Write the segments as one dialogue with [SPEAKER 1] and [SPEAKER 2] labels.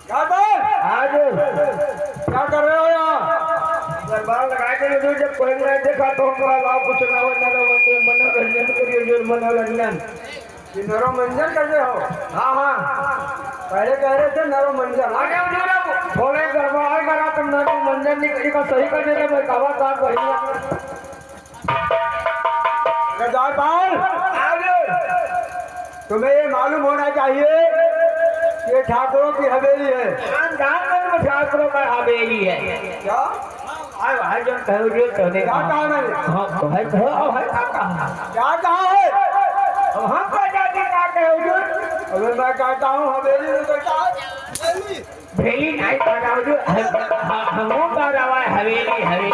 [SPEAKER 1] आज क्या कर रहे हो यहाँ? दरबार लगा के जो जब कोई नहीं देखा तो हमारा लाभ कुछ ना हो ना मनोरंजन करिए जो मनोरंजन ये नरोमंजन कर रहे हो। हाँ हाँ पहले कह रहे थे नरोमंजन आ गया थोड़े दरबार करा तुम नरोमंजन निकली का सही कर दे मैं कहा था बढ़िया तुम्हें ये मालूम होना चाहिए ये ठाकुरों की हवेली है। ठाकुरों का हवेली है क्या? भाई जो कहो जो कहने क्या कहा मैंने? हाँ भाई कहो भाई क्या कहा है? हम को जाती क्या कहो जो? अगर मैं कहता हूँ हवेली में तो क्या भेली नहीं कर रहा हूँ जो हमको कर रहा है हवेली हवेली।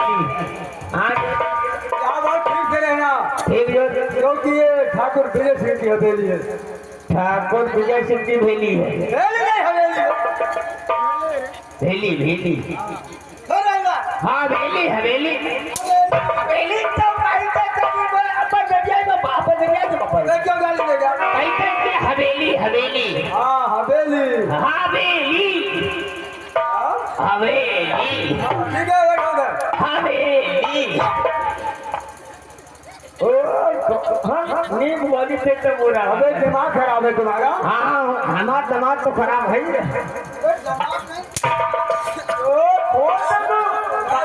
[SPEAKER 1] हाँ क्या बात ठीक से रहना ठीक जो क्योंकि ये ठाकुर विजय सिंह की हवेली है। ठाकुर विजय सिंह की भेली है भेली भेली हाँ भेली हवेली हवेली तो हवेली हवेली हाँ हवेली हवेली हवेली ठीक है हवेली नींद वाली से तो बोला हमें दिमाग खराब है तुम्हारा। हाँ हमारा दिमाग तो खराब है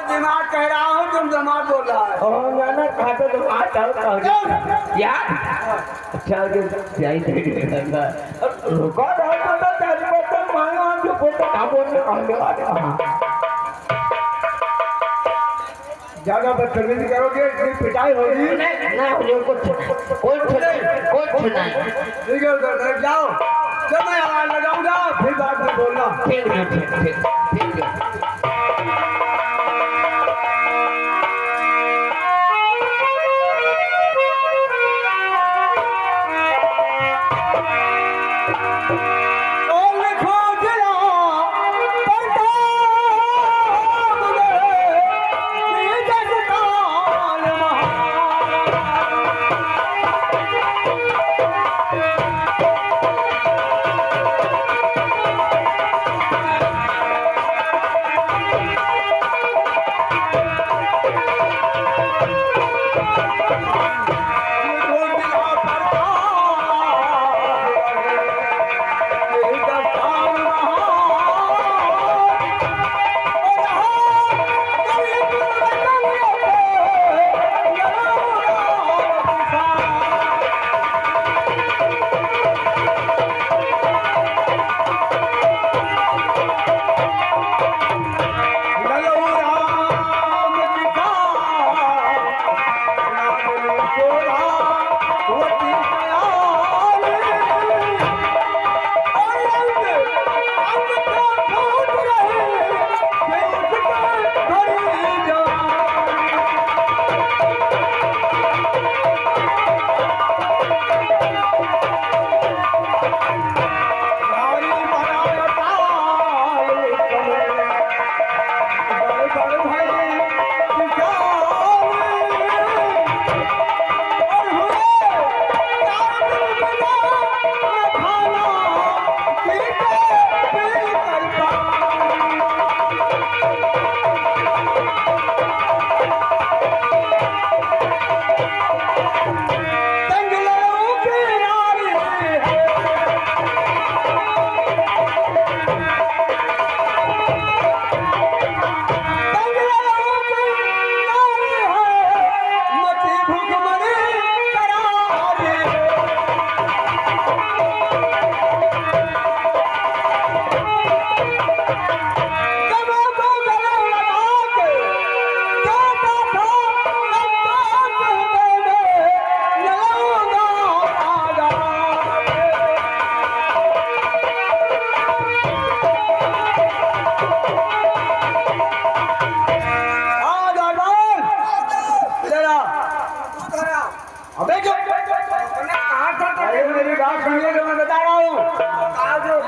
[SPEAKER 1] दिमाग कह रहा हूँ तुम दिमाग बोल रहा है मैंने कहा तो दिमाग क्या अच्छा ज्यादा बदतमीजी करोगे फिर पिटाई होगी। ठीक है उधर जाओ जब मैं आवाज लगाऊंगा फिर बात में बोलना। ठीक है ठीक ठीक ठीक है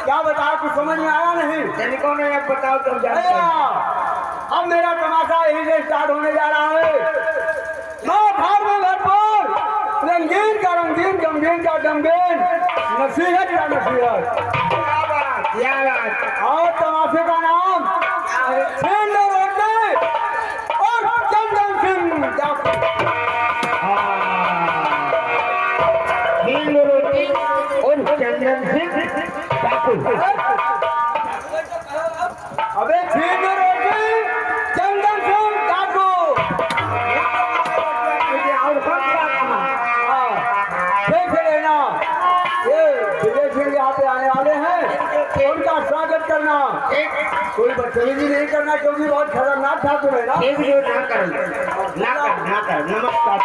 [SPEAKER 1] क्या बताओ कुछ समझ में आया नहीं? सैनिकों ने अब बताओ तुम जानते हो। अब मेरा तमाशा यही से स्टार्ट होने जा रहा है। में भरपूर रंगीन का रंगीन, गमगीन का गमगीन, नसीहत का नसीहत। क्या बात। और तमाशे का नाम छिंद रोटी और चंदन सिंह डाकू। छिंद रोटी और चंदन सिंह डाकू। अबे छिंद रोटी चंदन सिंह डाकू। देख लेना, ये विदेशी यहाँ पे आने वाले हैं, उनका स्वागत करना। कोई बदतमीजी नहीं करना क्योंकि बहुत खतरनाक ठाकुर है ना। ना कर नमस्कार।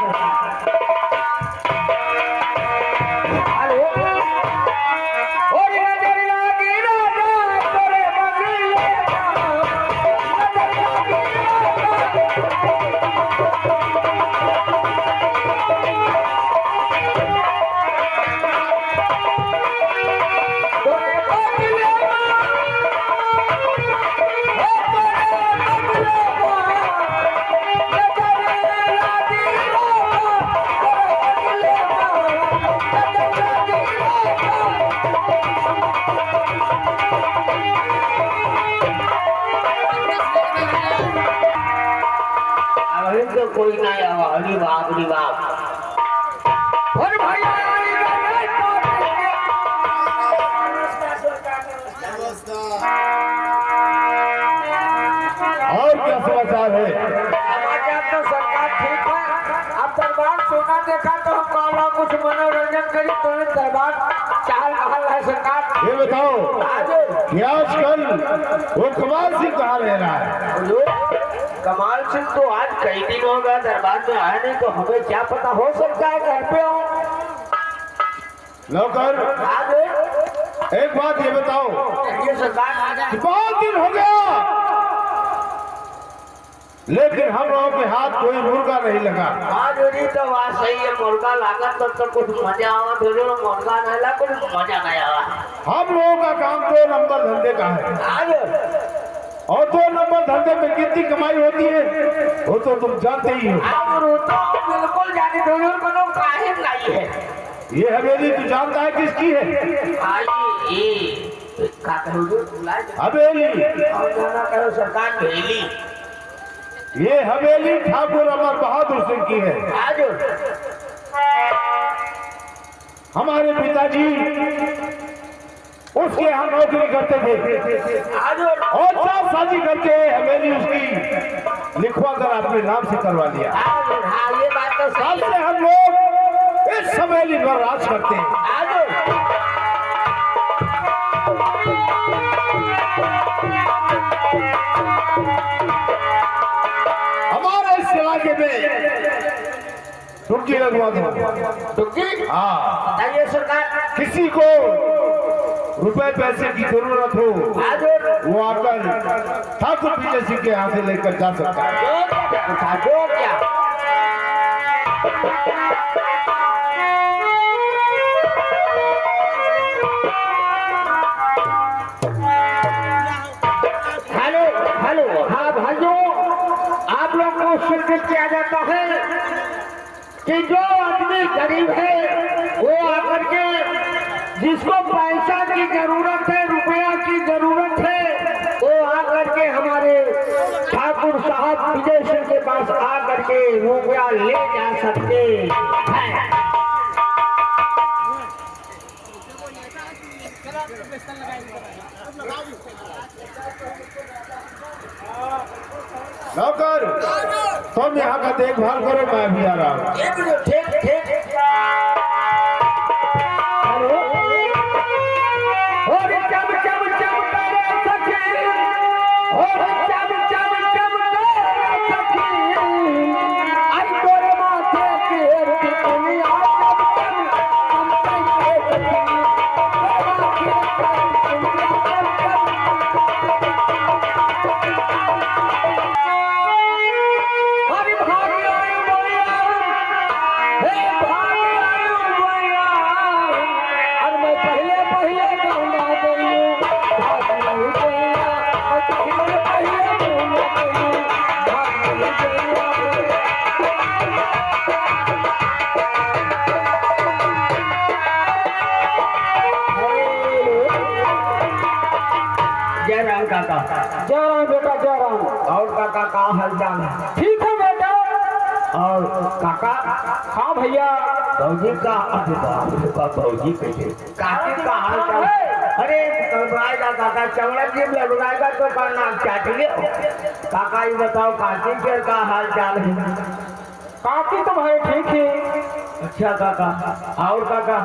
[SPEAKER 1] कोई नहीं आवा। हरी बाप हरी बाप। और भाई
[SPEAKER 2] और क्या समाचार है?
[SPEAKER 1] समाचार तो सरकार ठीक है। अब दरबार सोना देखा तो हम कहला कुछ मनोरंजन करी तो दरबार चाल कहल है सरकार।
[SPEAKER 2] ये बताओ कि आजकल वो कमाल सिंह कहाँ रह रहा है?
[SPEAKER 1] कमाल सिंह तो आज कई दिन हो गया दरबार में आया नहीं, तो हमें क्या पता, हो सकता है घर पे हो।
[SPEAKER 2] नौकर एक बात ये बताओ
[SPEAKER 1] ये सरकार
[SPEAKER 2] कि 5 दिन हो गया लेकिन हम लोगों के हाथ कोई मुर्गा नहीं लगा।
[SPEAKER 1] आज नहीं तो बात सही है, मुर्गा लागा तब तो कुछ मजा आवा, थोड़े मुर्गा नहीं लगा कुछ मजा नहीं आवा।
[SPEAKER 2] हम लोगों का काम 2 नंबर धंधे का है
[SPEAKER 1] आज
[SPEAKER 2] और 2 नंबर धंधे में कितनी कमाई होती है वो तो तुम जानते ही हो।
[SPEAKER 1] तो बिल्कुल जाने थोड़ी कोनो काहे नहीं है।
[SPEAKER 2] ये हवेली तू जानता है किसकी है?
[SPEAKER 1] आई ये का कहोगे बुलाए
[SPEAKER 2] हवेली।
[SPEAKER 1] और जाना करो सरकार हवेली।
[SPEAKER 2] ये हवेली ठाकुर अमर बहादुर सिंह की है।
[SPEAKER 1] आज
[SPEAKER 2] हमारे पिताजी उसके यहाँ नौकरी करते थे
[SPEAKER 1] आज
[SPEAKER 2] और 4 शादी करके हवेली उसकी लिखवा कर अपने नाम से करवा लिया।
[SPEAKER 1] हाँ ये बात तो सही
[SPEAKER 2] तब से हम लोग इस हवेली पर राज करते हैं।
[SPEAKER 1] आज
[SPEAKER 2] हमारे इस इलाके में टुक्की लगवा दो।
[SPEAKER 1] टुक्की?
[SPEAKER 2] हाँ,
[SPEAKER 1] बताइए सरकार।
[SPEAKER 2] किसी को रुपए पैसे की जरूरत हो
[SPEAKER 1] आज
[SPEAKER 2] वो आकर ठाकुर विजय सिंह के यहाँ से लेकर जा सकता है।
[SPEAKER 1] जो क्या हेलो हेलो। हाँ भाइयों, आप लोग को सूचित किया जाता है कि जो आदमी गरीब है वो आकर के, जिसको पैसा की जरूरत है, रुपया की जरूरत है, वो आकर के हमारे ठाकुर साहब विजय सिंह के पास आकर के रुपया ले जा सकते हैं।
[SPEAKER 2] नौकर तुम यहाँ का देखभाल करो, मैं भी आ रहा हूँ।
[SPEAKER 1] ठीक ठीक। हेलो। और चम चम चम करे सखी, और चम चम चम करे सखी, आई तोरे माथे के दुनिया चम चम चम करे सखी, हरि भाग्य आयु बोलिया, हे भाग्य आयु चाल काका?
[SPEAKER 3] जा रहा हूँ बेटा, जा रहा हूँ।
[SPEAKER 1] और काका का हाल चाल है?
[SPEAKER 3] ठीक है बेटा।
[SPEAKER 1] और काका?
[SPEAKER 3] हाँ भैया।
[SPEAKER 1] भौजी का? अरे बाप रे बाप, भौजी कैसे? काकी का हाल चाल? अरे घबराएगा काका, चमड़ा जीव लगवाएगा तो करना चाट लियो। काका ये बताओ काकी के का हाल चाल है?
[SPEAKER 3] काकी तो भाई ठीक है।
[SPEAKER 1] अच्छा काका। और काका?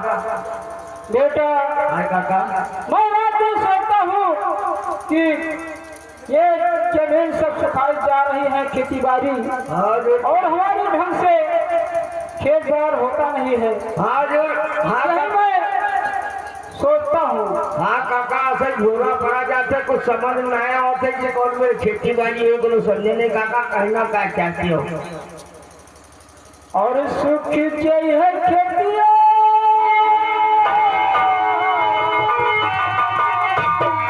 [SPEAKER 3] बेटा
[SPEAKER 1] हाय काका।
[SPEAKER 3] मैं रात दिन सोचता हूँ कि ये जमीन सब सुखाई जा रही है, खेती बाड़ी, और हमारे ढंग से खेत बार होता नहीं है।
[SPEAKER 1] हाँ जो, हाँ
[SPEAKER 3] यही मैं सोचता हूँ।
[SPEAKER 1] हाँ काका, ऐसे झोला पड़ा जाते कुछ समझ में आया होते कि कौन में खेती बाड़ी है, बोलो समझे नहीं काका, कहना क्या चाहती हो?
[SPEAKER 3] और सुख जय है खेतिया,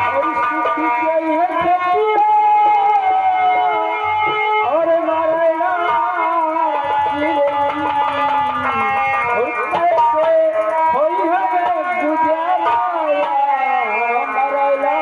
[SPEAKER 3] और सुख जय है खेतिया, और नारायणा और कैसे होई है गुजारा नारायणा।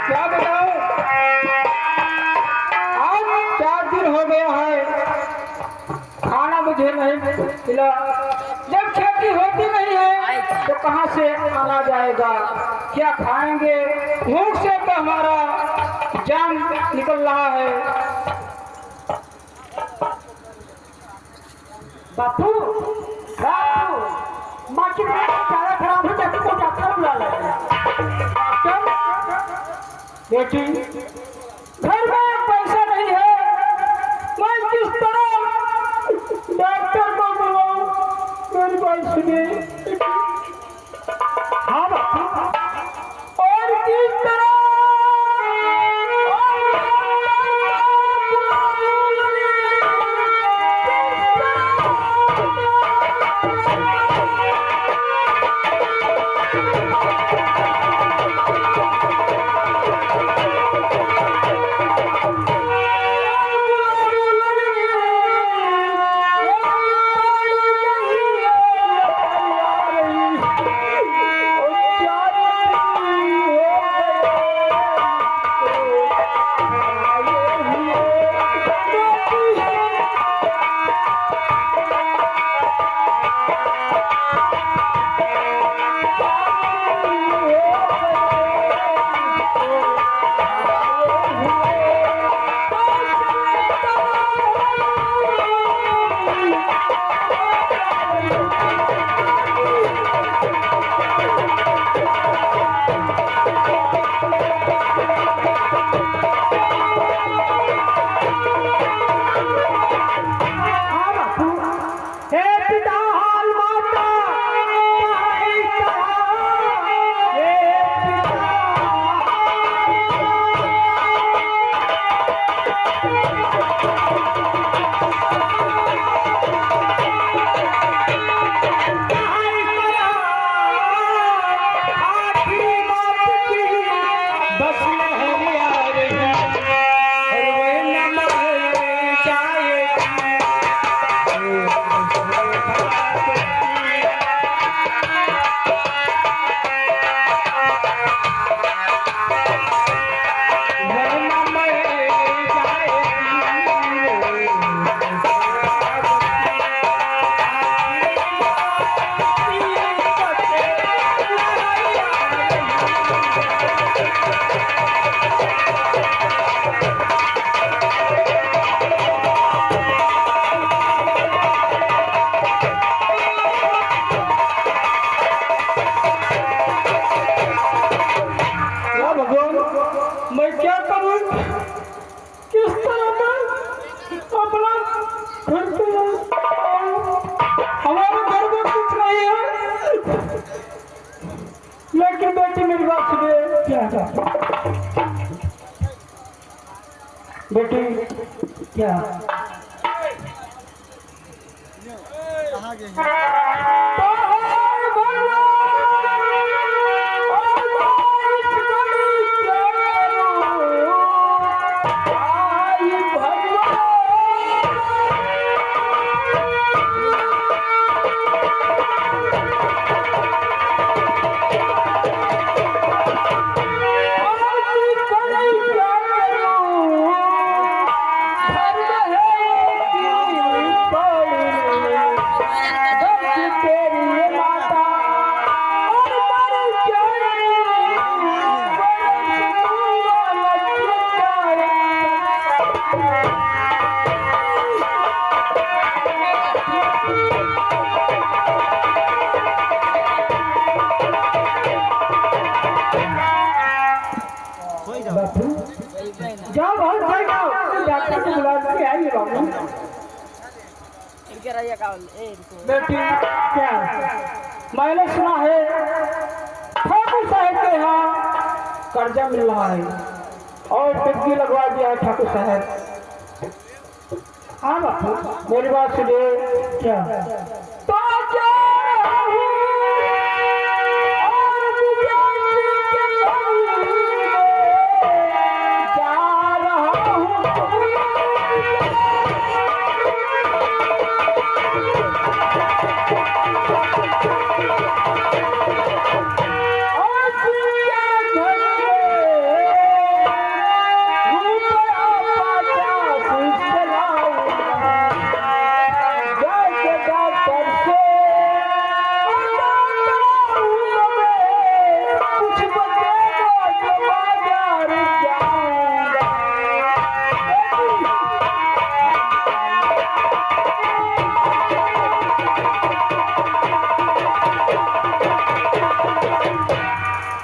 [SPEAKER 3] क्या बताऊं, आज 4 दिन हो गया है, खाना मुझे नहीं मिला। जब खेती होती नहीं है तो कहाँ से खाना जाएगा, क्या खाएंगे? भूख से तो हमारा जान निकल रहा है। बापू, बापू, माँ की चारा खराब है, डॉक्टर को डॉक्टर बुला ले। बेटी, घर में पैसा नहीं है, मैं किस तरह डॉक्टर को बुलाऊं? मेरी बात सुनिए। हाँ बापू। और किस तरह लेकिन बेटी मेरी बात सुनिए। क्या बेटी क्या जाओ बहुत भाई जाओ डॉक्टर को बुला के आइए बाबू। बेटी क्या मैंने सुना है ठाकुर साहब के यहाँ कर्जा मिल रहा है और टिक्की लगवा दिया है ठाकुर साहब। हाँ बापू मेरी बात सुनिए। क्या तो क्या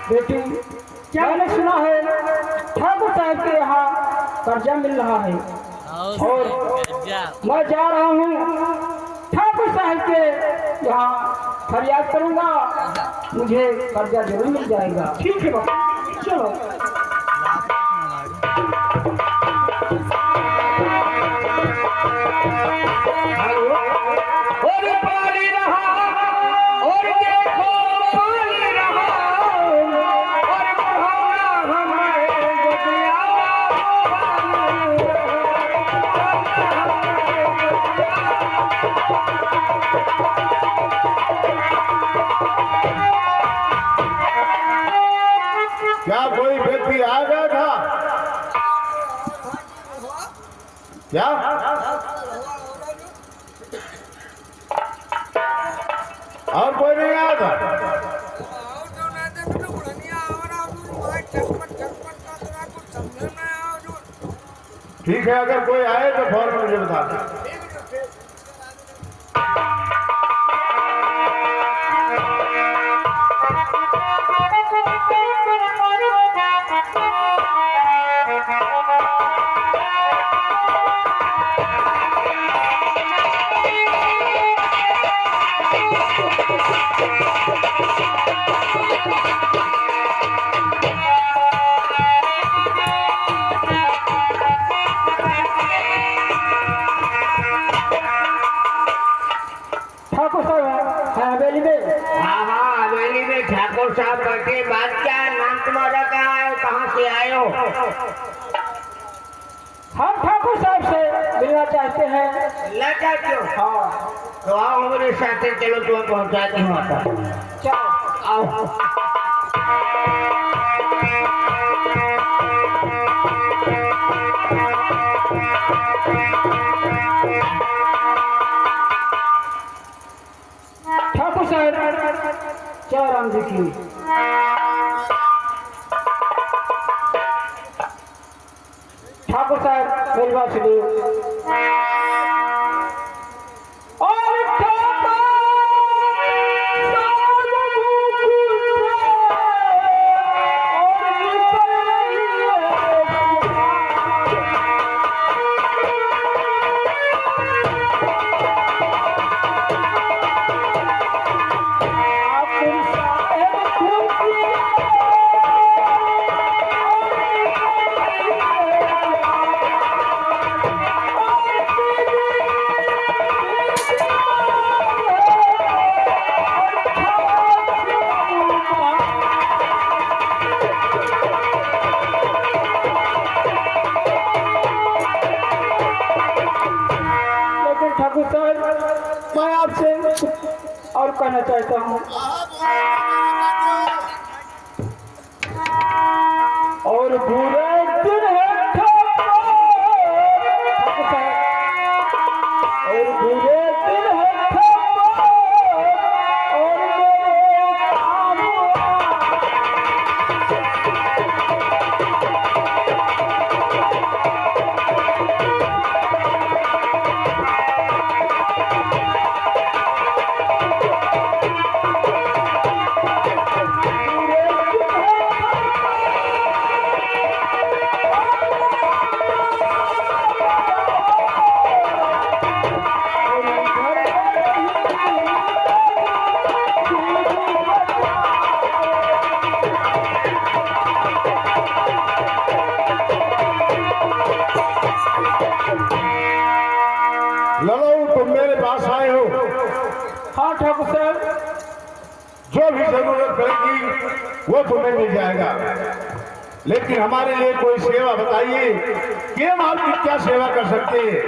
[SPEAKER 3] बेटी क्या मैंने सुना है ठाकुर साहब के यहाँ कर्जा मिल रहा है और मैं जा रहा हूँ ठाकुर साहब के यहाँ फरियाद करूँगा, मुझे कर्जा जरूर मिल जाएगा। ठीक है बाबा चलो।
[SPEAKER 2] क्या कोई व्यक्ति आ गया था क्या? और कोई नहीं आया था? ठीक है अगर कोई आए तो फौरन मुझे बता दें।
[SPEAKER 3] ठाकुर साहब है हवेली में?
[SPEAKER 1] हाँ हाँ हवेली में ठाकुर साहब बैठे। बात क्या है? नाम तुम्हारा क्या है? कहाँ से आए हो?
[SPEAKER 3] हम ठाकुर साहब से मिलना चाहते हैं।
[SPEAKER 1] मिलना चाहते हो?
[SPEAKER 3] हाँ
[SPEAKER 1] तो आओ हमारे साथ, चलो तुम्हें पहुँचाते हैं वहाँ तक।
[SPEAKER 3] चलो
[SPEAKER 1] आओ।
[SPEAKER 3] ठाकुर साहब जय राम जी की। ठाकुर साहब मेरी बात सुनिए। कहना चाहता हूँ। और बुरे दिन है और बुरे दिन है और मेरे काम
[SPEAKER 2] ललो तुम मेरे पास आए हो।
[SPEAKER 3] हाँ ठाकुर साहब,
[SPEAKER 2] जो भी जरूरत पड़ेगी वो तुम्हें मिल जाएगा, लेकिन हमारे लिए कोई सेवा बताइए कि हम आपकी क्या सेवा कर सकते हैं।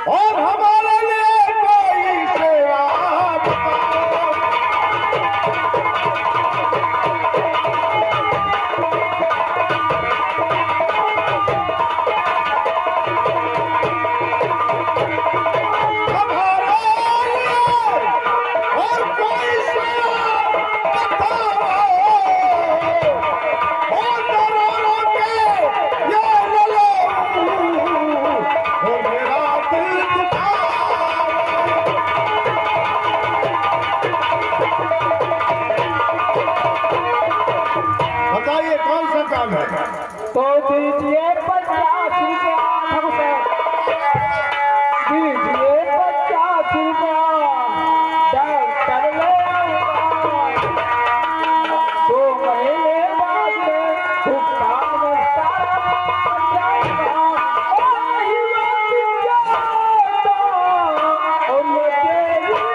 [SPEAKER 2] और हमारे लिए कोई सेवा बताओ। बताइए कौन सा काम है?
[SPEAKER 3] तो दीजिए 50 रुपया ठाकुर साहब, दीजिए 50 रुपया। डॉक्टर ले आऊंगा 2 महीने बाद में भुगतान में सारा जाएगा। और ही बात जाता और ये देरी लगता।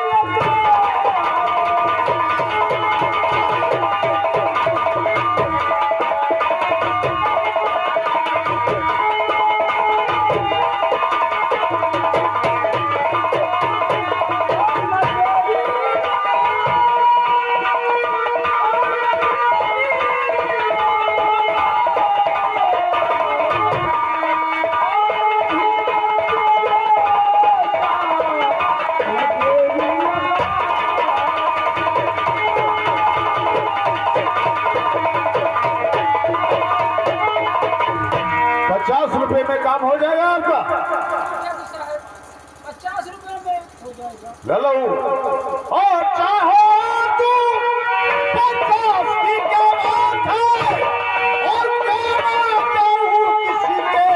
[SPEAKER 2] ₹50 में काम हो जाएगा आपका?
[SPEAKER 3] 50 रुपये में हो जाएगा।
[SPEAKER 2] ललो और चाहो तू 50 की क्या बात है, और कहना चाहूं किसी के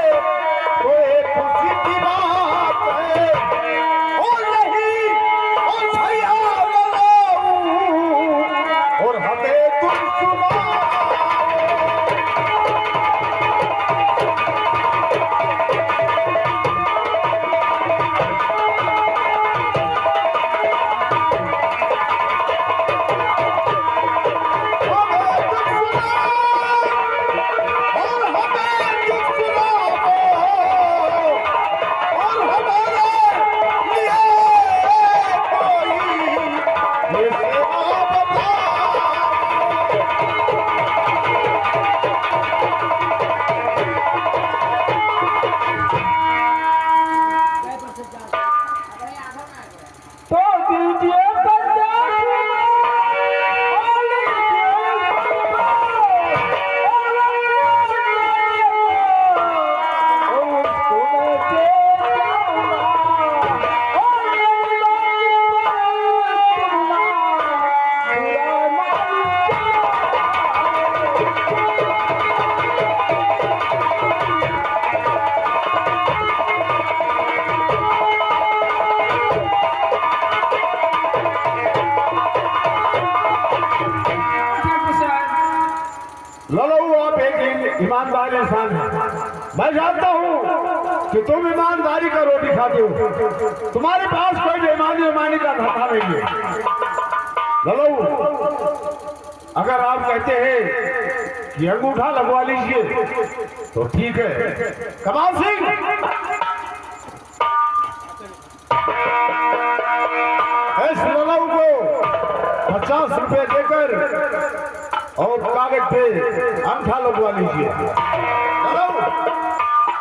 [SPEAKER 2] तो एक खुशी की बात है। और नहीं और भैया ललो और हमें तुम सुनाओ।
[SPEAKER 3] तो दीजिए 50।
[SPEAKER 2] ललो आप एक ईमानदार इंसान है। मैं जानता हूँ कि तुम ईमानदारी का रोटी खाते हो, तुम्हारे पास कोई बेईमानी का धंधा नहीं है। ललो अगर आप कहते हैं कि अंगूठा लगवा लीजिए तो ठीक है। कमाल सिंह इस ललो को रुपए देकर और कागज पे अंगूठा लगवा लीजिए। चलो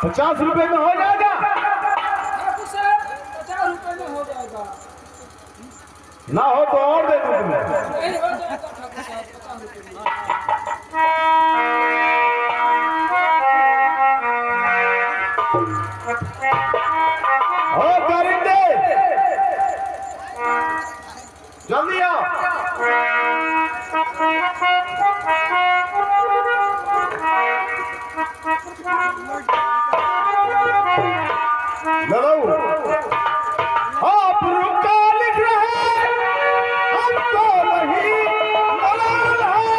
[SPEAKER 2] 50 रुपए में हो जाएगा।
[SPEAKER 3] ठाकुर साहब 50 रुपए में हो जाएगा।
[SPEAKER 2] ना हो तो और दे दूं तुम्हें।
[SPEAKER 3] नहीं हो जाएगा ठाकुर साहब 50 रुपए में।
[SPEAKER 2] ओ परिंदे जल्दी आओ। लड़ो आप रुका लिख रहे हमको नहीं मलाल है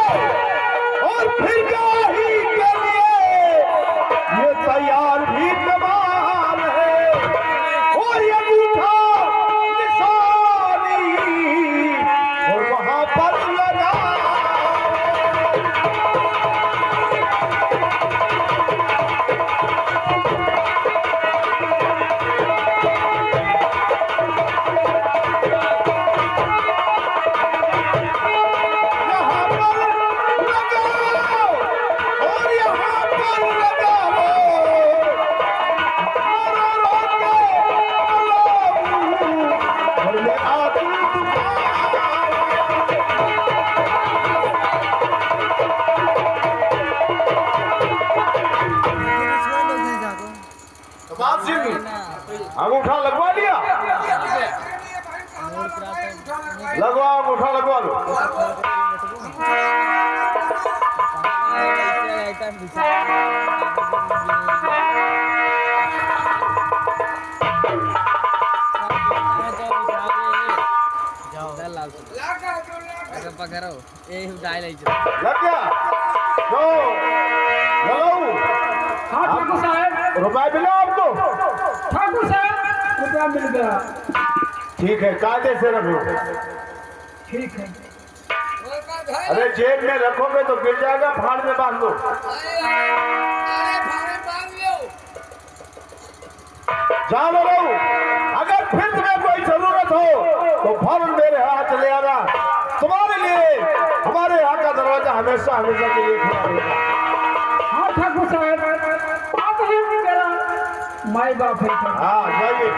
[SPEAKER 2] और फिर गाही के लिए ये तैयार भी कमाल है और ये अंगूठा निशानी और वहां पर लगा। अंगूठा लगवा लिया। लगवा अंगूठा लगवा लो। लग गया तो
[SPEAKER 3] हाँ ठाकुर साहब।
[SPEAKER 2] रुपए मिला आपको?
[SPEAKER 3] ठाकुर साहब रुपया मिल गया।
[SPEAKER 2] ठीक है कायदे से रखो।
[SPEAKER 3] ठीक है।
[SPEAKER 2] अरे जेब में रखोगे तो गिर जाएगा, फाड़ में बांध दो। जाओ रहो, अगर फिर तुम्हें कोई जरूरत हो तो फौरन मेरे हाथ चले आना। तुम्हारे लिए हमारे यहाँ का दरवाजा हमेशा हमेशा के लिए खुला रहेगा।
[SPEAKER 3] हाँ ठाकुर साहब आप ही मेरा माई बाप है।
[SPEAKER 2] हाँ जाइए।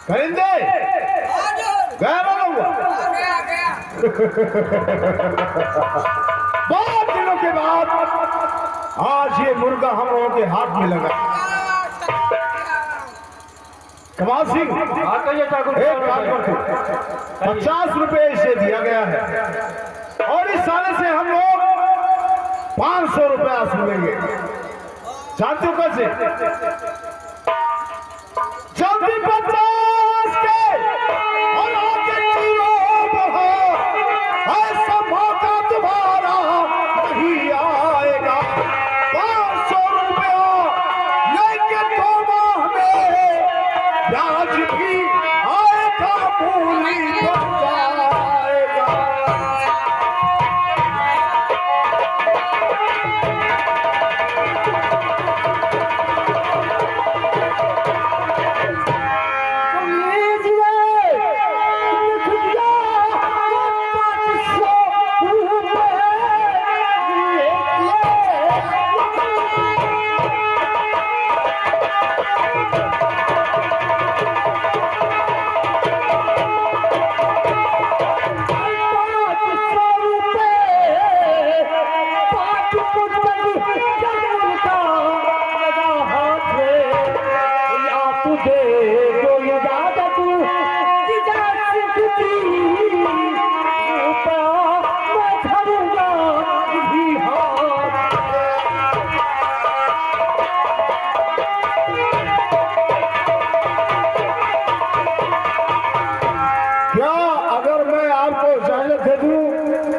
[SPEAKER 2] परिंदे गया ना हुआ? बहुत दिनों के बाद आज ये मुर्गा हम लोगों के हाथ में लगा। कमाल सिंह एक काम करते, 50 रुपए इसे दिया गया है और इस साल से हम लोग 500 रुपया वसूलेंगे। जानते हो कैसे? जल्दी 50 के और आगे चलो बढ़ो, ऐसा मौका तुम्हारा नहीं आएगा। 500 रुपया लेके 2 माह में ब्याज भी आएगा, मूली बन जाएगा।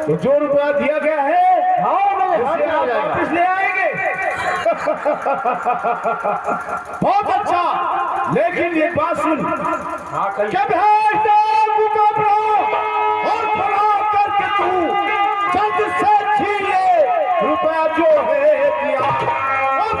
[SPEAKER 2] तो जो रुपया दिया गया है वापस ले आएंगे। बहुत अच्छा, लेकिन ये बात सुन, जब है और फला करके तू जल्द से छीन ले रुपया जो है दिया और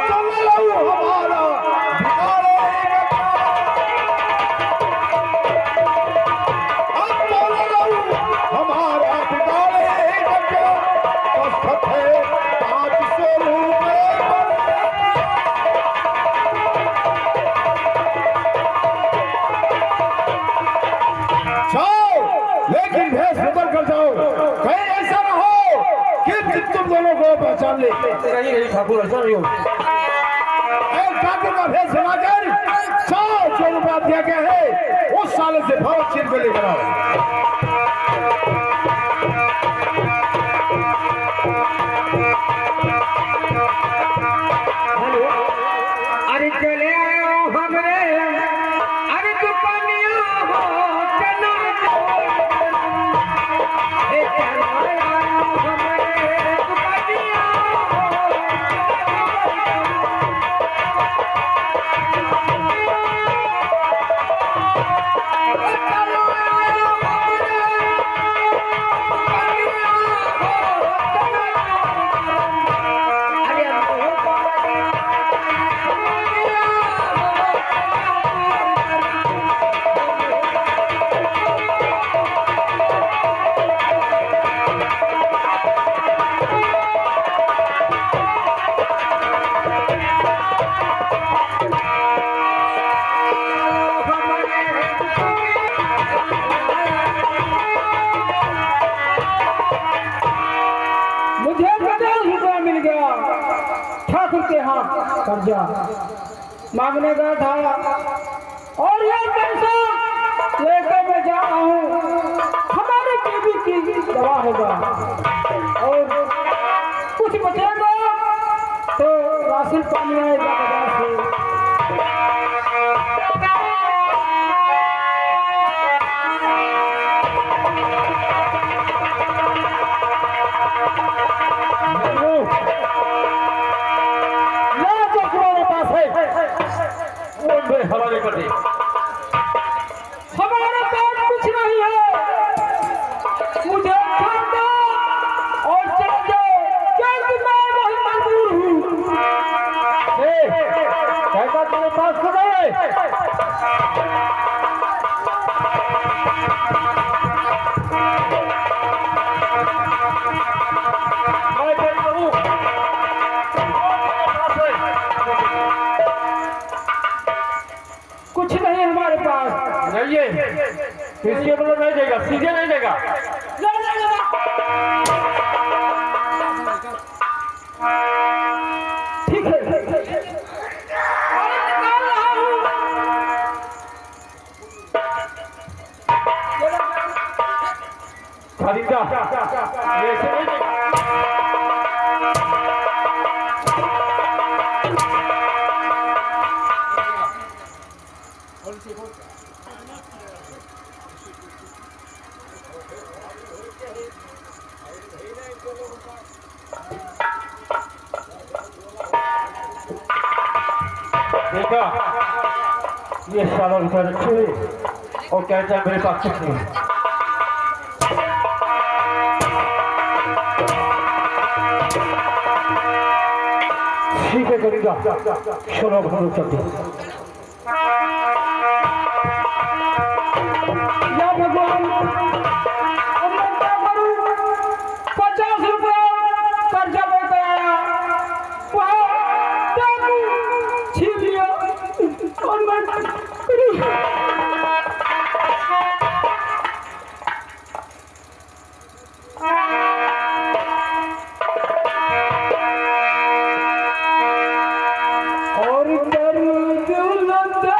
[SPEAKER 2] पहचान ले।
[SPEAKER 1] नहीं ठाकुर ऐसा नहीं हो।
[SPEAKER 2] एक ठाकुर का भेष बनाकर 100 रुपया दिया गया है, उस साल से भाव चिन्ह को लेकर आओ।
[SPEAKER 1] अरे चले आयो हमरे अरे दुकानिया हो चलो हे चलो आयो हमरे दुकानिया
[SPEAKER 3] मुझे 50 रुपया मिल गया। ठाकुर के हाथ कर्जा मांगने गया था और ये पैसा लेकर मैं जा रहा हूँ, हमारे बीवी की दवा होगा और कुछ बचेगा तो राशन पानी आएगा बाजार से।
[SPEAKER 1] हवाले कर दे।
[SPEAKER 3] हमारे पास कुछ नहीं है, मुझे छोड़ दो और चले जाओ, क्योंकि मैं वही मजबूर हूँ।
[SPEAKER 2] पैसा तेरे पास तो नहीं है।
[SPEAKER 1] मैं कहता हूँ
[SPEAKER 3] कुछ नहीं हमारे पास।
[SPEAKER 1] नहीं है, इसके मतलब नहीं देगा, सीधे नहीं देगा।
[SPEAKER 3] ठीक है,
[SPEAKER 1] खरीदा ये ऐसे नहीं देगा। देखा ये सारा रुपया रखे और कहता है मेरे पास कुछ नहीं है। ठीक है करीदा, चलो हम लोग चलते हैं।
[SPEAKER 3] या भगवान, अब मैं क्या करूं? 50 रुपया कर्जा लेकर आया, वहाँ डाकू छीन लिया और मैं और दर्द लगता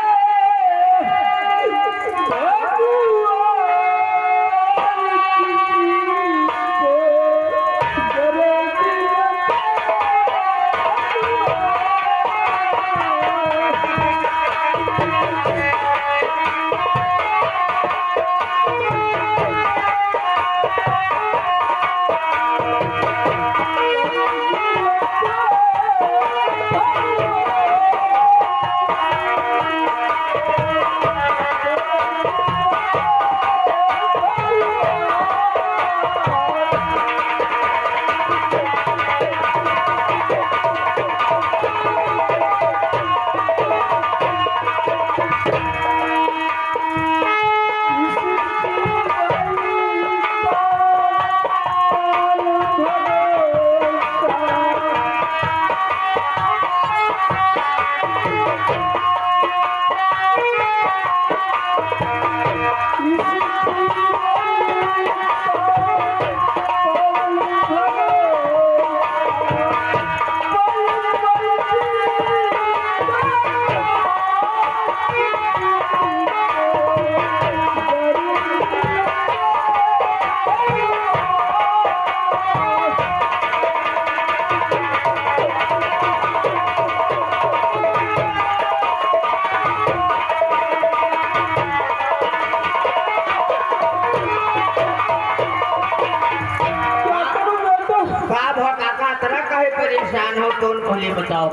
[SPEAKER 1] कौन खोली बताओ।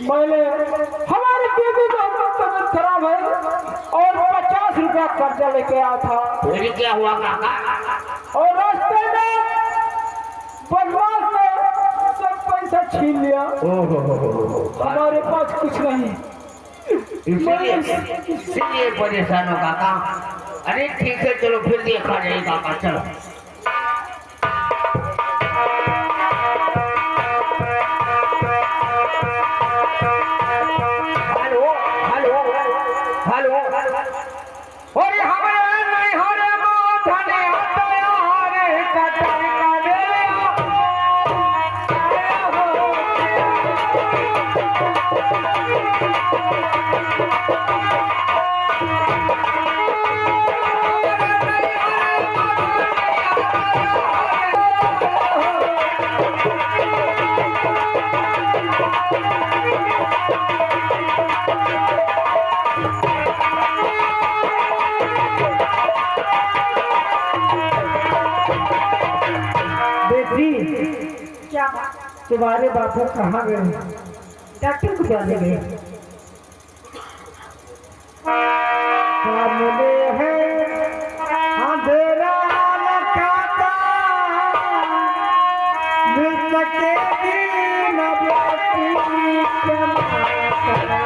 [SPEAKER 3] मैंने हमारी बीवी का तबीयत खराब है और 50 रुपया कर्जा लेके आया था।
[SPEAKER 1] फिर क्या हुआ काका?
[SPEAKER 3] और रास्ते में बदमाश ने सब पैसा छीन लिया। हमारे पास कुछ नहीं,
[SPEAKER 1] इसलिए परेशान हो काका। अरे ठीक है चलो फिर देखा जाए काका, चलो। हेलो हेलो हेलो,
[SPEAKER 3] और हमारे नहीं हरे माथने हटया हरे कटर का देया क्या तुम्हारे बापू कहाँ गए? डॉक्टर को जाने गए। सामने है अंधेरा लखाता, मिल सकेगी न बेटी जमाता।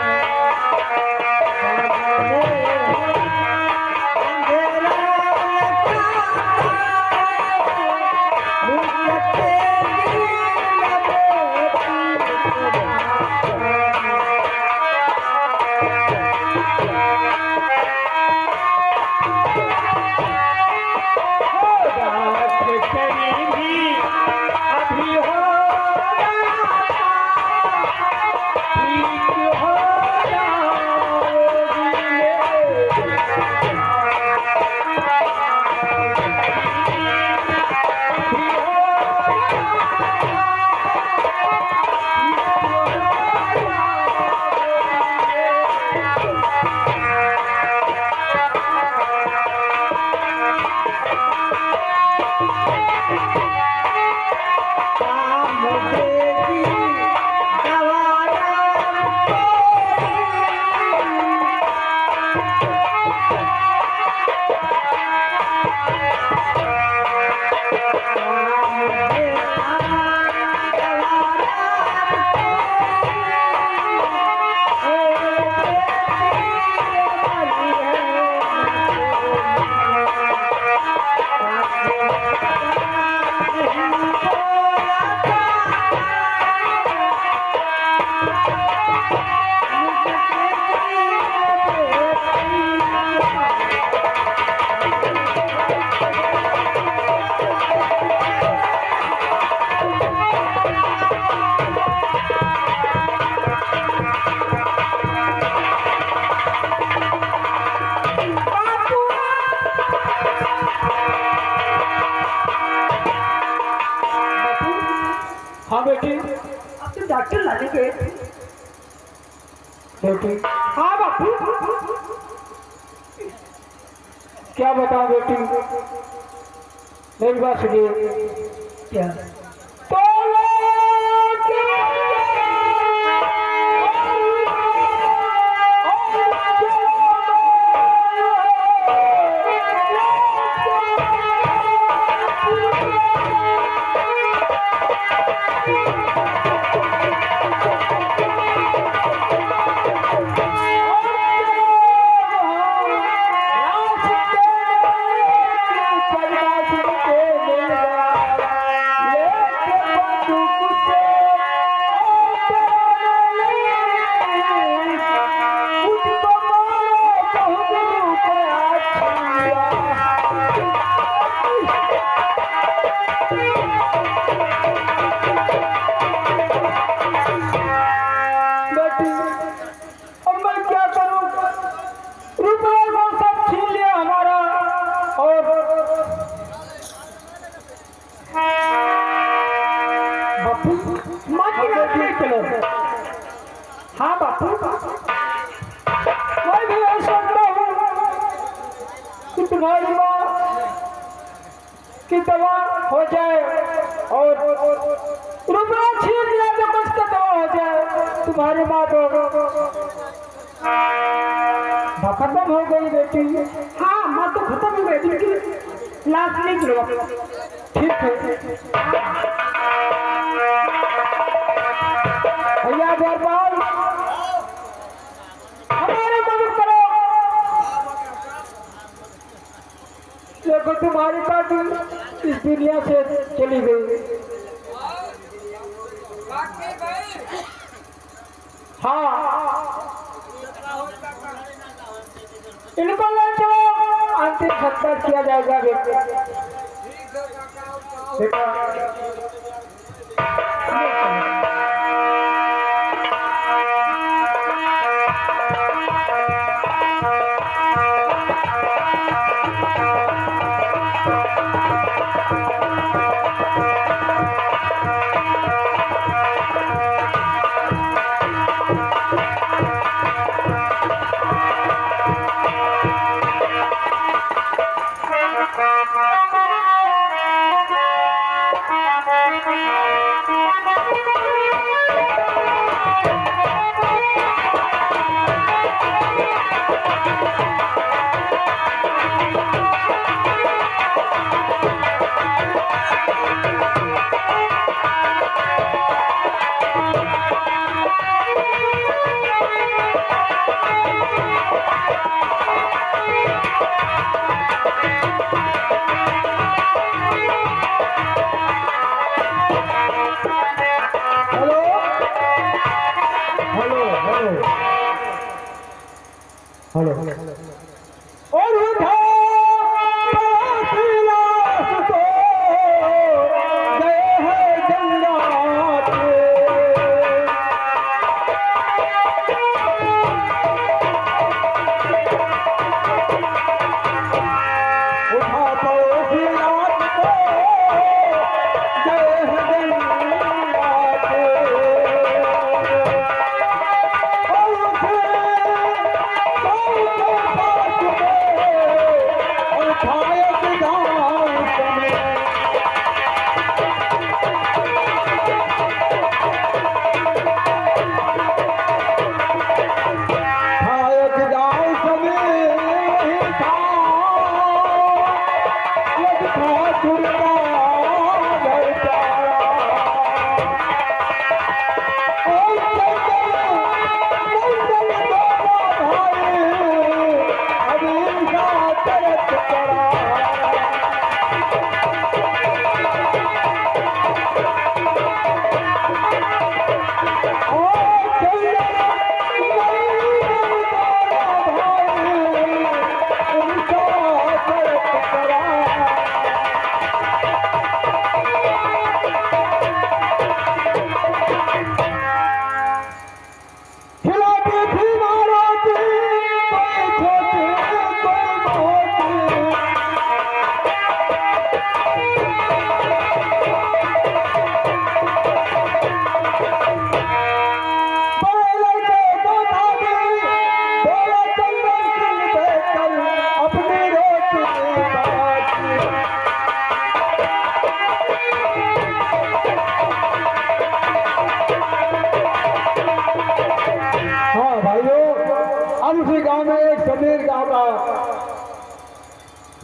[SPEAKER 3] सामने है अंधेरा लखाता, मिल सकेगी न बेटी हाँ बेटी, अब तो डॉक्टर लाने गए थे। बेटी, हाँ बापू, क्या बताऊं बेटी, मेरी बात सुनिए। क्या? हाँ बापू, मैं भी ऐसा हूँ कि तुम्हारी माँ की दवा हो जाए और रुपया छीन लिया तो कुछ तो दवा हो जाए, तुम्हारी बात हो खत्म हो गई बेटी। हाँ माँ तो खत्म हो गई, लेकिन लाश नहीं गिरवा। ठीक है भैया दरबार हमारी मदद करो। देखो तुम्हारी पार्टी इस दुनिया से चली गई। हाँ इनको ले चलो, अंतिम संस्कार किया जाएगा बेटा। हेलो और उठा गए हैं जंगलात उठा पड़ोसियात को गए हैं जंगलात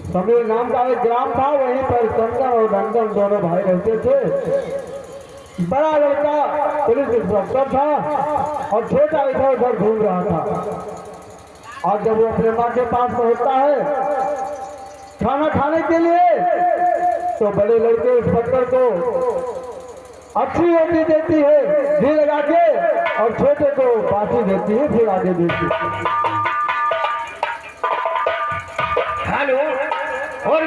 [SPEAKER 3] समीर नाम का एक ग्राम था, वहीं पर शंकर और नंदन दोनों भाई रहते थे। बड़ा लड़का पुलिस इंस्पेक्टर था और छोटा इधर उधर घूम रहा था। और जब वो अपने माँ के पास पहुंचता है खाना खाने के लिए, तो बड़े लड़के इंस्पेक्टर को अच्छी रोटी देती है घी लगा के, और छोटे को बासी देती है फिर आगे देती है। हेलो और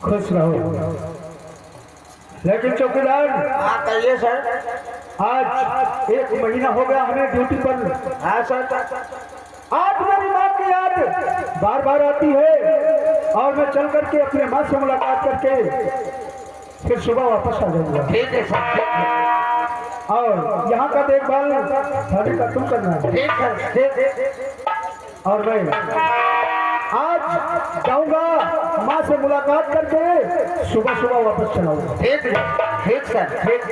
[SPEAKER 3] खुश रहो। लेकिन चौकीदार,
[SPEAKER 1] हाँ कहिए सर।
[SPEAKER 3] आज 1 महीना हो गया हमें ड्यूटी पर।
[SPEAKER 1] हाँ सर।
[SPEAKER 3] आज मेरी माँ की याद बार बार आती है और मैं चल करके अपने माँ से मुलाकात करके फिर सुबह वापस आ जाऊंगा।
[SPEAKER 1] ठीक है सर।
[SPEAKER 2] और यहाँ का देखभाल भाभी का तुम करना है।
[SPEAKER 1] ठीक है, ठीक।
[SPEAKER 2] और मैं आज जाऊंगा माँ से मुलाकात करके सुबह सुबह वापस चलाऊंगा।
[SPEAKER 1] ठीक है, ठीक सर, ठीक।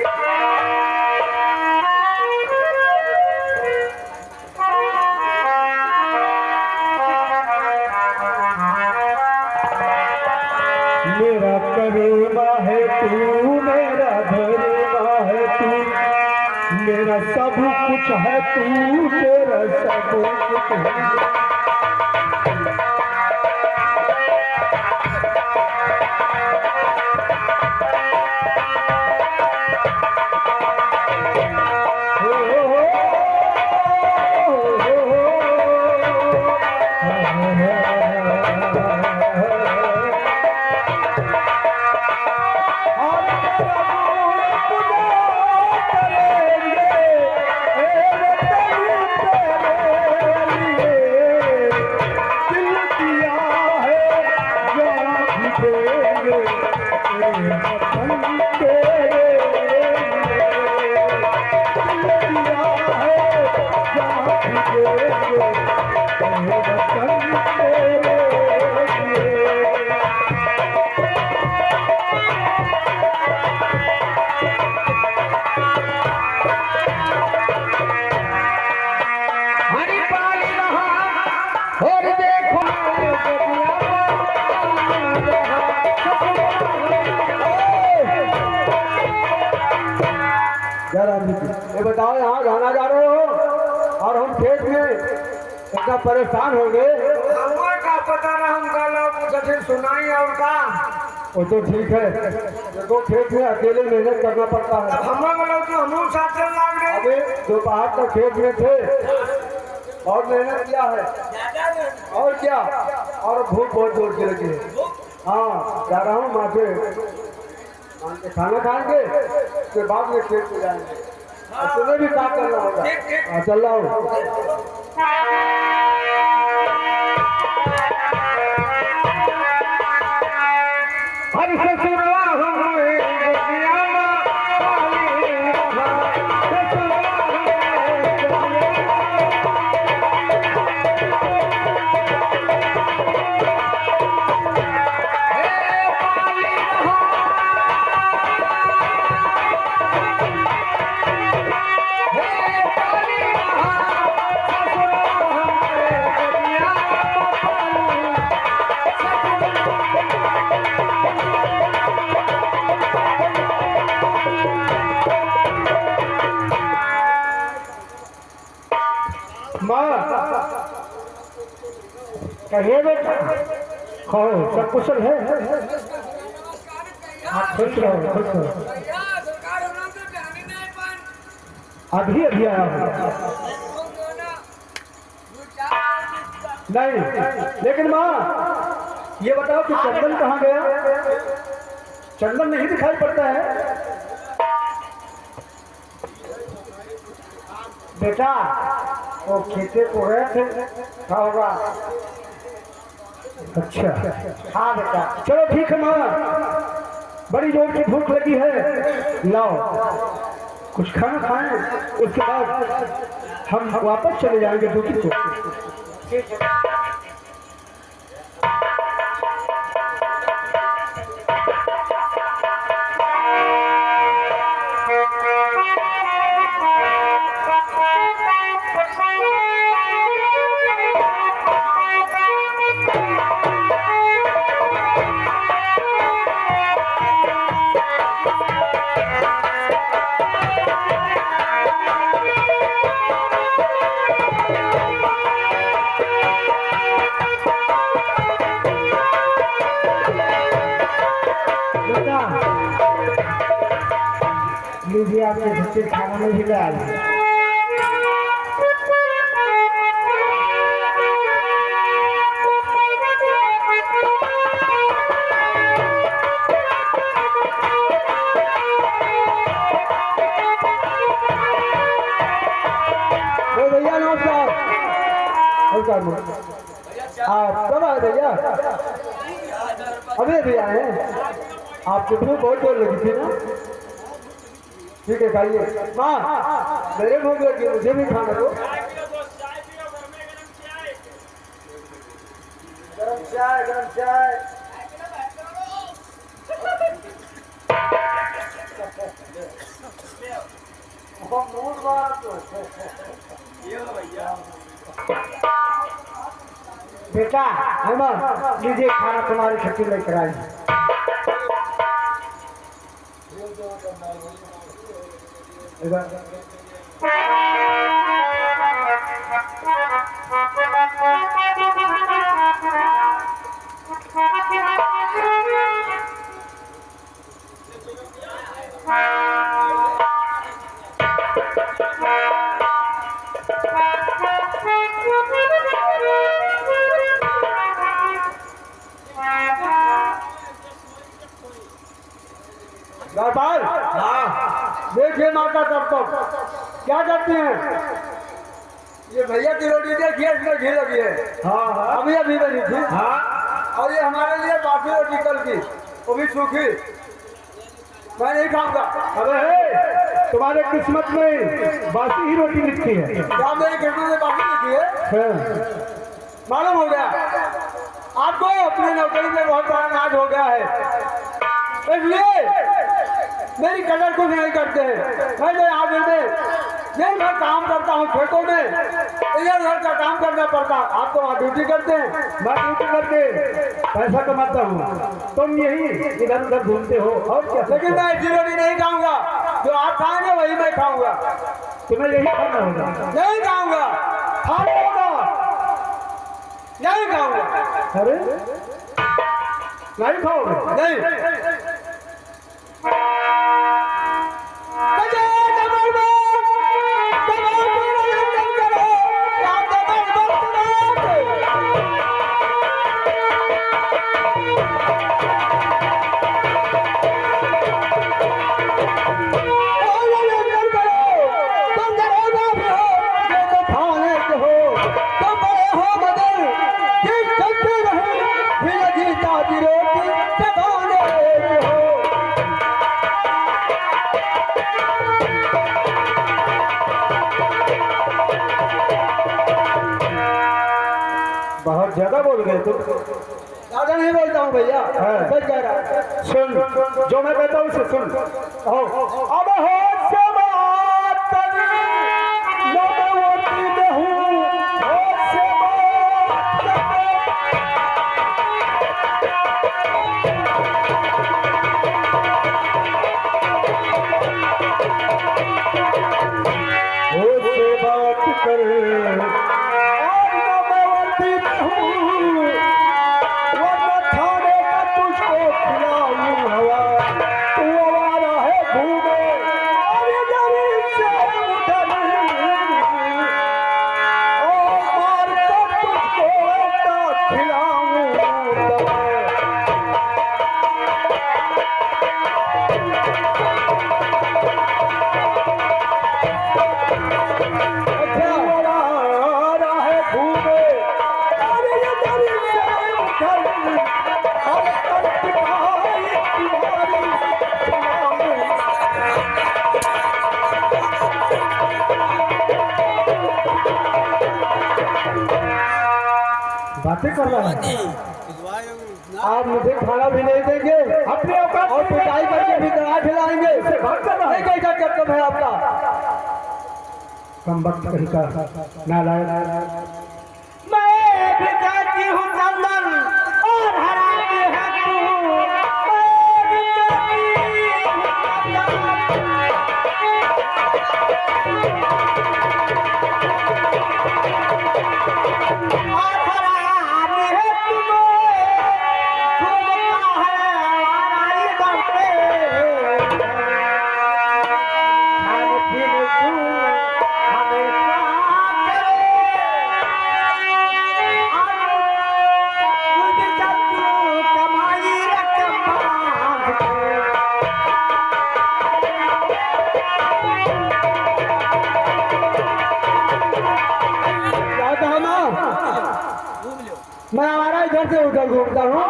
[SPEAKER 2] मेरा करीबा है तू, मेरा धरीबा है तू, मेरा सब कुछ है तू, तेरा सब कुछ है। ये बताओ, यहाँ गाना गा रहे हो और हम खेत में इतना परेशान हो गए।
[SPEAKER 1] हमको का पता ना, हम गाना सुनाई और का।
[SPEAKER 2] वो तो ठीक है, देखो खेत में अकेले मेहनत करना पड़ता है।
[SPEAKER 1] हमारा बोलो तो हम साथ चल लाग रहे।
[SPEAKER 2] अभी दोपहर तक खेत में थे और मेहनत किया है, और क्या, और भूख बहुत जोर की लगी है। हाँ, जा रहा हूँ माँ से खाना खाएंगे, उसके बाद में खेत में जाएंगे। और तुम्हें भी काम करना होगा। हाँ, चल रहा हूँ। कहिए बेटा, खाओ, सब कुशल है। खुश रहो, खुश रहो। अभी अभी आया हूँ। नहीं, लेकिन माँ ये बताओ कि चंदन कहाँ गया? चंदन नहीं दिखाई पड़ता है। बेटा, वो खेते को गए थे, क्या होगा? अच्छा, हाँ बेटा, चलो ठीक है माँ, बड़ी जोर की भूख लगी है, लाओ कुछ खाना खाएं, उसके बाद हम वापस चले जाएंगे ड्यूटी को। लीजिए, आपके बच्चे खाना में भी ले आए। भैया नमस्कार। आप कब आए भैया? अभी अभी आए हैं। आपको भूख बहुत जोर लगी थी ना?
[SPEAKER 1] ठीक है खाइए। माँ मेरे भूख लगी, मुझे भी खाना दो। गरम चाय, गरम चाय। बेटा हेमंत लीजिए खाना, तुम्हारी छुट्टी लेकर आई। गोपाल हाँ देखिए माता तब तक क्या करते हैं। ये भैया की रोटी देखिए, इसमें घी लगी है। हाँ अभी अभी बनी थी। हाँ और ये हमारे लिए बाकी रोटी कल की, वो भी सूखी, मैं नहीं खाऊंगा।
[SPEAKER 2] अरे तुम्हारे किस्मत में बासी ही रोटी लिखती है।
[SPEAKER 1] क्या मेरी किस्मत में बाकी लिखी है? मालूम हो गया आपको, अपनी नौकरी में बहुत बड़ा नाज हो गया है, इसलिए मेरी कदर कुछ नहीं करते हैं। मैं जो आगे में मैं काम करता हूँ खेतों में, इधर उधर का काम करना पड़ता, आप तो वहाँ ड्यूटी करते हैं।
[SPEAKER 2] मैं ड्यूटी करके पैसा कमाता हूँ, तुम यही इधर उधर घूमते हो और क्या।
[SPEAKER 1] लेकिन मैं ऐसी रोटी नहीं खाऊंगा, जो आप खाएंगे वही मैं खाऊंगा।
[SPEAKER 2] तुम्हें यही खाना होगा।
[SPEAKER 1] नहीं खाऊंगा,
[SPEAKER 2] खाना होगा।
[SPEAKER 1] नहीं खाऊंगा।
[SPEAKER 2] अरे नहीं खाओगे?
[SPEAKER 1] नहीं।
[SPEAKER 2] बहुत ज्यादा बोल गए तुम।
[SPEAKER 1] ज्यादा नहीं बोलता हूँ भैया, सच कह रहा हूँ।
[SPEAKER 2] सुन, जो मैं कहता हूँ उसे सुन। अब होश से बात करी, नौबती में हूँ, होश से बात कर बातें कर रहा है। आप मुझे खाना भी नहीं देंगे, अपने औकात और पिटाई करके भी दवा खिलाएंगे। नहीं कैसा कर्तव्य है आपका? कम वक्त कहीं का नालायक।
[SPEAKER 1] मैं भी कहती हूँ चंदन और हराती है तू। मैं हमारा इधर से उधर घूमता हूँ।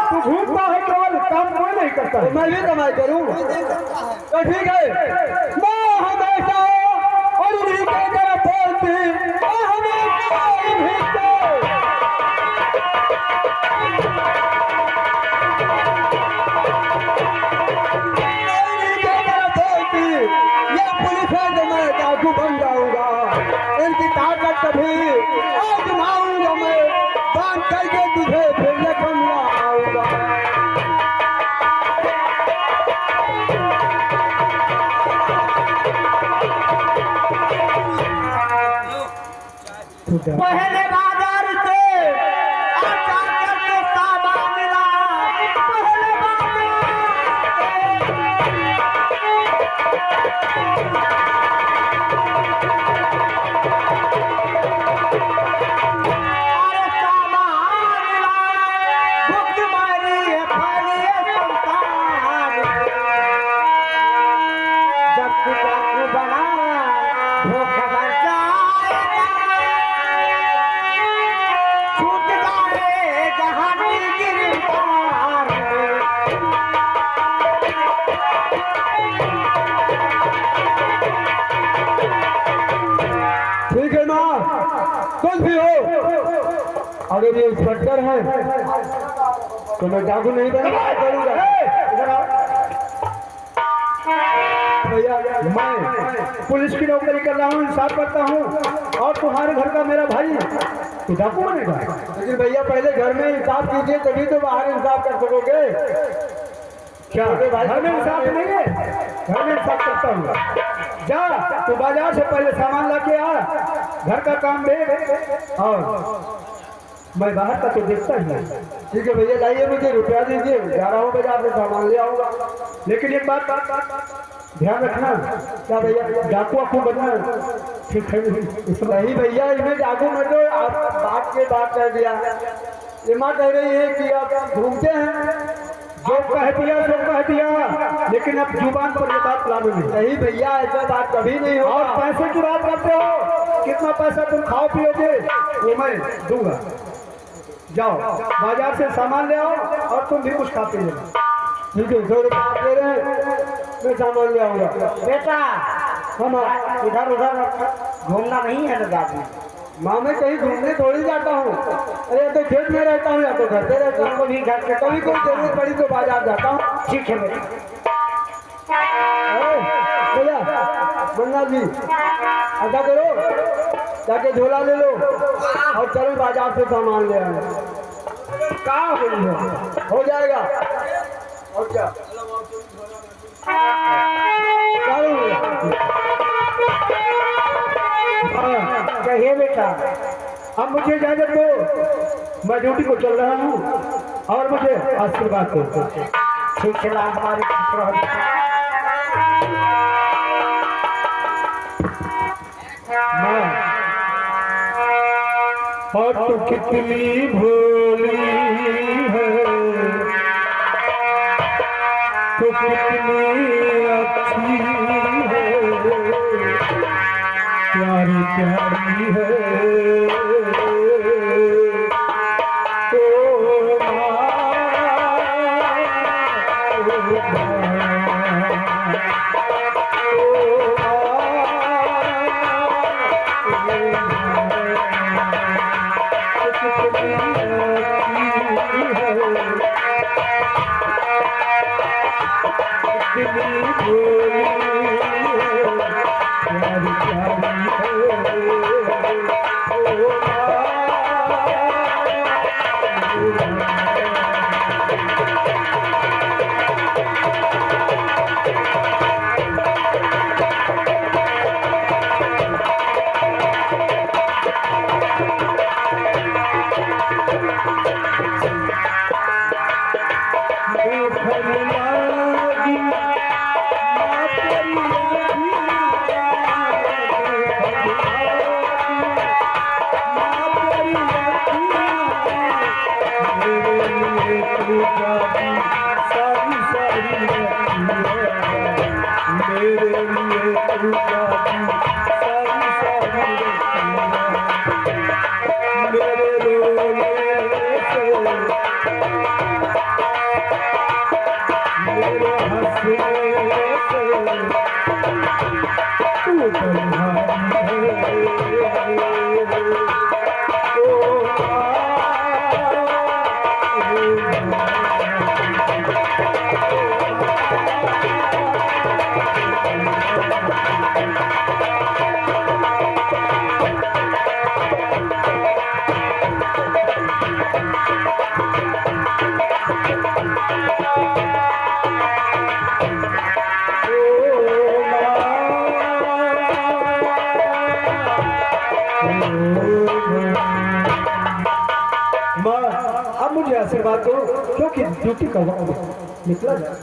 [SPEAKER 2] तू घूमता है केवल काम कोई नहीं करता है।
[SPEAKER 1] मैं भी कमाई करूँ तो ठीक है। मैं हमेशा और उन्हीं के तरफ बोलती हमेशा ये पुलिस है तो मैं डाकू बन जाऊंगा। इनकी ताकत कभी आजमाऊंगा मैं, बांध करके तुझे फिर लखन आऊंगा। पहले बाजार से आचा करके सामान मिला। पहले ठीक है ना, कुछ भी हो, अगर ये इंस्पेक्टर है तो मैं डाकू नहीं बनूंगा। भैया
[SPEAKER 2] मैं पुलिस की नौकरी कर रहा हूँ, इंसाफ करता हूँ, और तुम्हारे घर का मेरा भाई तो डाकू बनेगा।
[SPEAKER 1] लेकिन भैया पहले घर में इंसाफ कीजिए तभी तो बाहर इंसाफ कर सकोगे।
[SPEAKER 2] क्या घर में इंसाफ नहीं है? घर में इंसाफ करता हूँ। जा तू बाजार से पहले सामान ला के आ, घर का काम देख, और मैं बाहर का तो देखता ही नहीं।
[SPEAKER 1] ठीक है भैया, लाइए मुझे रुपया दीजिए, जा रहा हूँ बाजार से सामान ले आऊंगा।
[SPEAKER 2] लेकिन एक बात ध्यान रखना,
[SPEAKER 1] क्या भैया?
[SPEAKER 2] डाकू आपको बनना ठीक है
[SPEAKER 1] नहीं भैया, इन्हें डाकू मत दो। आप बात कर दिया। ये माँ कह रही है कि आप घूमते हैं।
[SPEAKER 2] जो कह दिया सो कह दिया, लेकिन अब जुबान पर ये बात लागू नहीं।
[SPEAKER 1] नहीं भैया, ऐसा बात कभी नहीं
[SPEAKER 2] और
[SPEAKER 1] होगा।
[SPEAKER 2] पैसे की बात करते हो, कितना पैसा तुम खाओ पियोगे वो मैं दूंगा। जाओ बाजार से सामान ले आओ और तुम भी कुछ खाते हो।
[SPEAKER 1] ठीक है, 100 रुपये आप दे रहे हैं, मैं सामान ले आऊंगा।
[SPEAKER 3] बेटा
[SPEAKER 1] हम
[SPEAKER 3] इधर उधर घूमना नहीं है ना में।
[SPEAKER 1] माँ मैं कहीं घूमने थोड़ी जाता हूँ। अरे तो खेत में रहता हूँ या तो घर पे रहता हूँ।
[SPEAKER 3] कभी घर पे
[SPEAKER 1] कभी कोई जरूरत पड़ी तो बाजार जाता हूँ।
[SPEAKER 3] ठीक है बेटा।
[SPEAKER 1] भैया मुन्ना जी ऐसा करो, जाके झोला ले लो और चलो बाजार से सामान ले आए।
[SPEAKER 2] कहाँ
[SPEAKER 1] हो जाएगा। और क्या
[SPEAKER 3] कहिए बेटा।
[SPEAKER 2] अब मुझे इजाजत दो, मैं ड्यूटी को चल रहा हूँ और मुझे आशीर्वाद दो।
[SPEAKER 3] ठीक है, हमारी
[SPEAKER 2] और तू कितनी भोली है, तू कितनी अच्छी है, प्यारी प्यारी है। अब मुझे आशीर्वाद दो क्योंकि ड्यूटी का वक्त निकला जाए।